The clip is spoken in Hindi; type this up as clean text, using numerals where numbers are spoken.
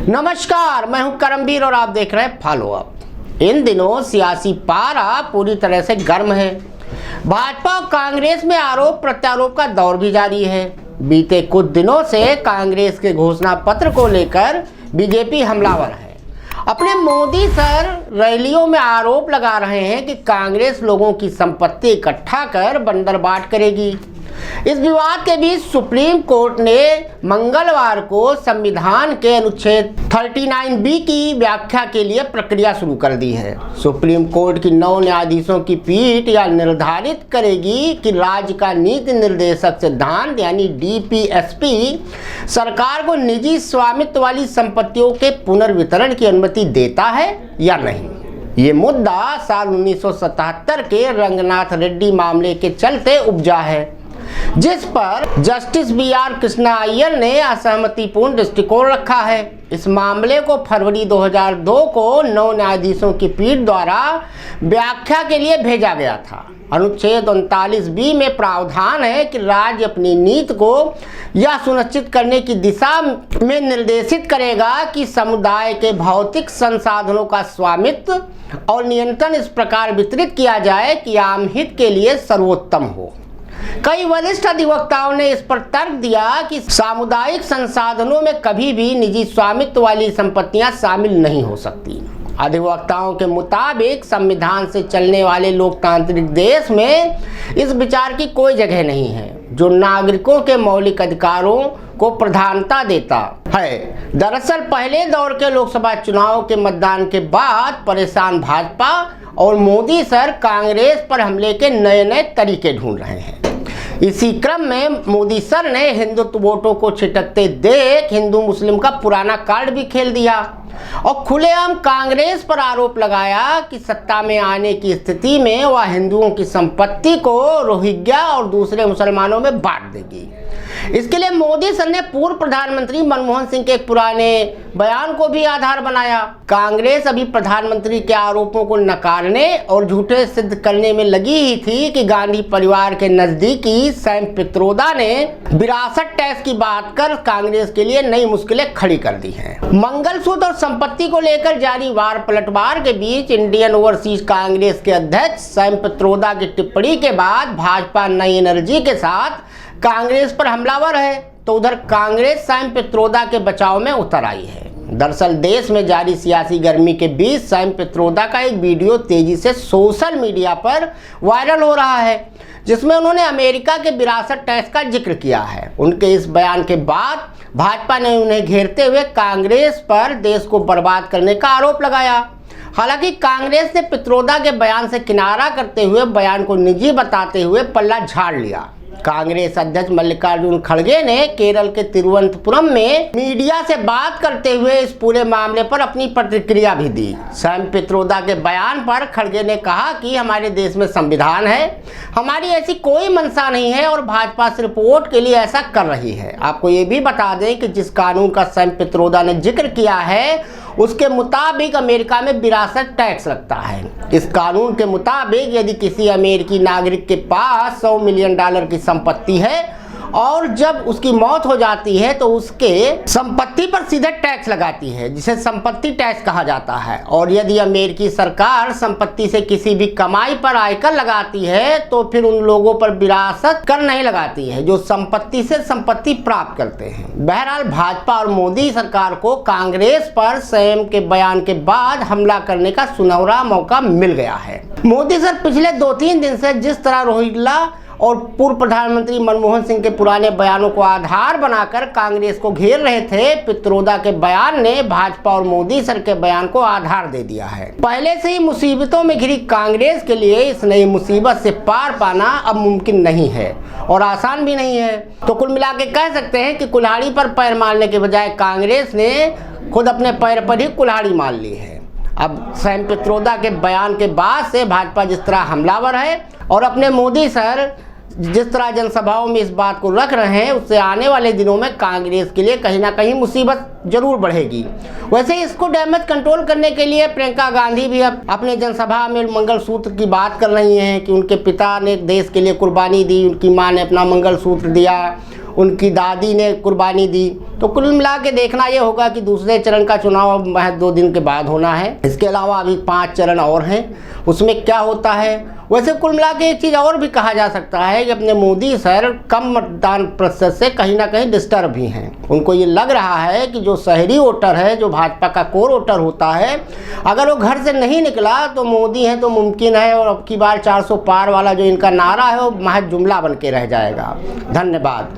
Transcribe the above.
नमस्कार, मैं हूं करमवीर और आप देख रहे हैं फॉलो अप। इन दिनों सियासी पारा पूरी तरह से गर्म है। भाजपा और कांग्रेस में आरोप प्रत्यारोप का दौर भी जारी है। बीते कुछ दिनों से कांग्रेस के घोषणा पत्र को लेकर बीजेपी हमलावर है। अपने मोदी सर रैलियों में आरोप लगा रहे हैं कि कांग्रेस लोगों की संपत्ति इकट्ठा कर बंदर बाट करेगी। इस विवाद के बीच सुप्रीम कोर्ट ने मंगलवार को संविधान के अनुच्छेद 39B की व्याख्या के लिए प्रक्रिया शुरू कर दी है। सुप्रीम कोर्ट की 9 न्यायाधीशों की पीठ यह निर्धारित करेगी कि राज्य का नीति निर्देशक सिद्धांत यानी DPSP सरकार को निजी स्वामित्व वाली संपत्तियों के पुनर्वितरण की अनुमति देता है या नहीं। ये मुद्दा साल 1977 के रंगनाथ रेड्डी मामले के चलते उपजा है, जिस पर जस्टिस BR कृष्णा अय्यर ने असहमतिपूर्ण दृष्टिकोण रखा है। इस मामले को फरवरी 2002 को 9 न्यायाधीशों की पीठ द्वारा व्याख्या के लिए भेजा गया था। अनुच्छेद 39B में प्रावधान है कि राज्य अपनी नीति को यह सुनिश्चित करने की दिशा में निर्देशित करेगा कि समुदाय के भौतिक संसाधनों का स्वामित्व और नियंत्रण इस प्रकार वितरित किया जाए कि आम हित के लिए सर्वोत्तम हो। कई वरिष्ठ अधिवक्ताओं ने इस पर तर्क दिया कि सामुदायिक संसाधनों में कभी भी निजी स्वामित्व वाली संपत्तियां शामिल नहीं हो सकती। अधिवक्ताओं के मुताबिक संविधान से चलने वाले लोकतांत्रिक देश में इस विचार की कोई जगह नहीं है, जो नागरिकों के मौलिक अधिकारों को प्रधानता देता है। दरअसल पहले दौर के लोकसभा चुनाव के मतदान के बाद परेशान भाजपा और मोदी सर कांग्रेस पर हमले के नए नए तरीके ढूंढ रहे हैं। इसी क्रम में मोदी सर ने हिंदुत्व वोटों को छिटकते देख हिंदू मुस्लिम का पुराना कार्ड भी खेल दिया और खुलेआम कांग्रेस पर आरोप लगाया कि सत्ता में आने की स्थिति में वह हिंदुओं की संपत्ति को रोहिंग्या और दूसरे मुसलमानों में बांट देगी। इसके लिए मोदी सर ने पूर्व प्रधानमंत्री मनमोहन सिंह के एक पुराने बयान को भी आधार बनाया। कांग्रेस अभी प्रधानमंत्री के आरोपों को नकारने और झूठे सिद्ध करने में लगी ही थी कि गांधी परिवार के नजदीकी सैम पित्रोदा ने विरासत टैक्स की बात कर कांग्रेस के लिए नई मुश्किलें खड़ी कर दी हैं। मंगलसूत्र और संपत्ति को लेकर जारी वार पलटवार के बीच इंडियन ओवरसीज कांग्रेस के अध्यक्ष सैम पित्रोदा की टिप्पणी के बाद भाजपा नई एनर्जी के साथ कांग्रेस पर हमलावर है, तो उधर कांग्रेस सैम पित्रोदा के बचाव में उतर आई है। दरअसल देश में जारी सियासी गर्मी के बीच सैम पित्रोदा का एक वीडियो तेजी से सोशल मीडिया पर वायरल हो रहा है, जिसमें उन्होंने अमेरिका के विरासत टैक्स का जिक्र किया है। उनके इस बयान के बाद भाजपा ने उन्हें घेरते हुए कांग्रेस पर देश को बर्बाद करने का आरोप लगाया। हालांकि कांग्रेस ने पित्रोदा के बयान से किनारा करते हुए बयान को निजी बताते हुए पल्ला झाड़ लिया। कांग्रेस अध्यक्ष मल्लिकार्जुन खड़गे ने केरल के तिरुवनंतपुरम में मीडिया से बात करते हुए इस पूरे मामले पर अपनी प्रतिक्रिया भी दी। सैम पित्रोदा के बयान पर खड़गे ने कहा कि हमारे देश में संविधान है, हमारी ऐसी कोई मंशा नहीं है और भाजपा सिर्फ वोट के लिए ऐसा कर रही है। आपको ये भी बता दें कि जिस कानून का सैम पित्रोदा ने जिक्र किया है उसके मुताबिक अमेरिका में विरासत टैक्स लगता है। इस कानून के मुताबिक यदि किसी अमेरिकी नागरिक के पास $100 मिलियन की संपत्ति है और जब उसकी मौत हो जाती है तो उसके संपत्ति पर सीधे टैक्स लगाती है, जिसे संपत्ति टैक्स कहा जाता है। और यदि अमेरिकी सरकार संपत्ति से किसी भी कमाई पर आयकर लगाती है तो फिर उन लोगों पर विरासत कर नहीं लगाती है जो संपत्ति से संपत्ति प्राप्त करते हैं। बहरहाल भाजपा और मोदी सरकार को कांग्रेस पर सैम के बयान के बाद हमला करने का सुनहरा मौका मिल गया है। मोदी सर पिछले 2-3 दिन से जिस तरह रोहिंग्या और पूर्व प्रधानमंत्री मनमोहन सिंह के पुराने बयानों को आधार बनाकर कांग्रेस को घेर रहे थे, पित्रोदा के बयान ने भाजपा और मोदी सर के बयान को आधार दे दिया है। पहले से ही मुसीबतों में घिरी कांग्रेस के लिए इस नई मुसीबत से पार पाना अब मुमकिन नहीं है और आसान भी नहीं है। तो कुल मिला के कह सकते हैं कि कुल्हाड़ी पर पैर मारने के बजाय कांग्रेस ने खुद अपने पैर पर ही कुल्हाड़ी मार ली है। अब सैम पित्रोदा के बयान के बाद से भाजपा जिस तरह हमलावर है और अपने मोदी सर जिस तरह जनसभाओं में इस बात को रख रहे हैं, उससे आने वाले दिनों में कांग्रेस के लिए कहीं ना कहीं मुसीबत जरूर बढ़ेगी। वैसे इसको डैमेज कंट्रोल करने के लिए प्रियंका गांधी भी अब अपने जनसभा में मंगलसूत्र की बात कर रही हैं कि उनके पिता ने देश के लिए कुर्बानी दी, उनकी मां ने अपना मंगलसूत्र दिया उनकी दादी ने कुर्बानी दी। तो कुल मिला के देखना ये होगा कि दूसरे चरण का चुनाव महज 2 दिन के बाद होना है। इसके अलावा अभी 5 चरण और हैं, उसमें क्या होता है। वैसे कुल मिला के एक चीज़ और भी कहा जा सकता है कि अपने मोदी सर कम मतदान प्रतिशत से कहीं ना कहीं डिस्टर्ब भी हैं। उनको ये लग रहा है कि जो शहरी वोटर है, जो भाजपा का कोर वोटर होता है, अगर वो घर से नहीं निकला तो मोदी हैं तो मुमकिन है, और अब की बार 400 पार वाला जो इनका नारा है वो महज जुमला बन के रह जाएगा। धन्यवाद।